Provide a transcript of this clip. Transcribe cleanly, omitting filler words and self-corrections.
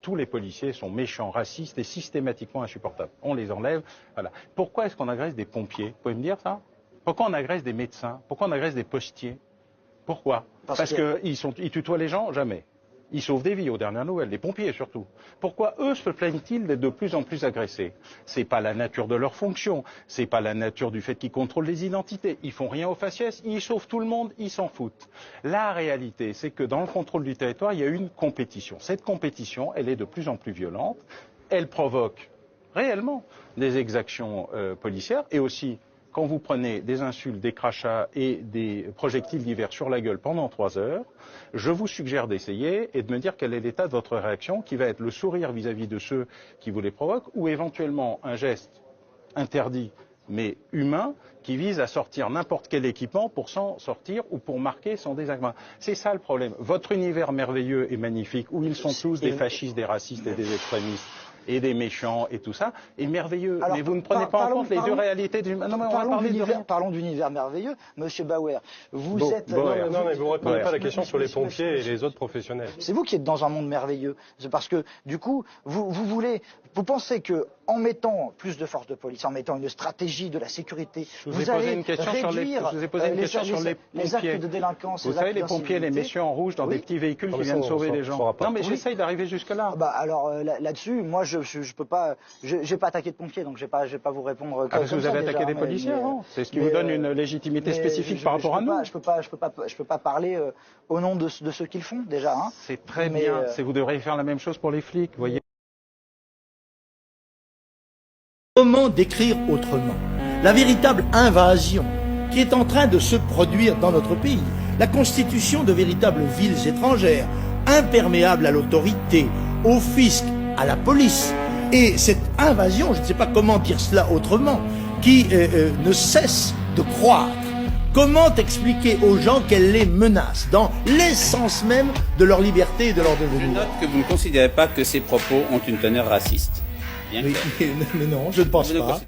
tous les policiers sont méchants, racistes et systématiquement insupportables. On les enlève. Voilà. Pourquoi est-ce qu'on agresse des pompiers? Vous pouvez me dire ça? Pourquoi on agresse des médecins? Pourquoi on agresse des postiers? Pourquoi? Parce qu'ils tutoient les gens? Jamais. Ils sauvent des vies aux dernières nouvelles, les pompiers surtout. Pourquoi eux se plaignent-ils d'être de plus en plus agressés? C'est pas la nature de leur fonction, c'est pas la nature du fait qu'ils contrôlent les identités. Ils font rien aux faciès, ils sauvent tout le monde, ils s'en foutent. La réalité, c'est que dans le contrôle du territoire, il y a une compétition. Cette compétition, elle est de plus en plus violente. Elle provoque réellement des exactions policières et aussi quand vous prenez des insultes, des crachats et des projectiles divers sur la gueule pendant 3 heures, je vous suggère d'essayer et de me dire quel est l'état de votre réaction, qui va être le sourire vis-à-vis de ceux qui vous les provoquent, ou éventuellement un geste interdit mais humain qui vise à sortir n'importe quel équipement pour s'en sortir ou pour marquer son désagrément. C'est ça le problème. Votre univers merveilleux et magnifique, où ils sont tous des fascistes, des racistes et des extrémistes, et des méchants et tout ça, est merveilleux. Alors, mais vous ne prenez pas en compte les deux réalités du... Non, mais on va parler parlons d'univers merveilleux. Monsieur Bauer, vous êtes... Non, mais vous ne répondez pas à la question sur les pompiers et les autres professionnels. C'est vous qui êtes dans un monde merveilleux. C'est parce que, du coup, vous pensez que en mettant plus de forces de police, en mettant une stratégie de la sécurité, vous allez réduire les actes de délinquance. Vous savez, les pompiers, les messieurs en rouge dans des petits véhicules qui viennent sauver les gens. Non, mais j'essaye d'arriver jusque-là. Alors là-dessus, moi, je peux pas, j'ai pas attaqué de pompiers, donc je vais pas vous répondre. Parce que vous avez attaqué des policiers, non? C'est ce qui vous donne une légitimité spécifique par rapport à nous. Je peux pas parler au nom de ceux qui le font déjà. C'est très bien. Vous devriez faire la même chose pour les flics, vous voyez. Comment décrire autrement la véritable invasion qui est en train de se produire dans notre pays? La constitution de véritables villes étrangères, imperméables à l'autorité, au fisc, à la police. Et cette invasion, je ne sais pas comment dire cela autrement, qui ne cesse de croître. Comment expliquer aux gens qu'elle les menace dans l'essence même de leur liberté et de leur devenir? Je note que vous ne considérez pas que ces propos ont une teneur raciste. Oui, mais non, je ne pense pas.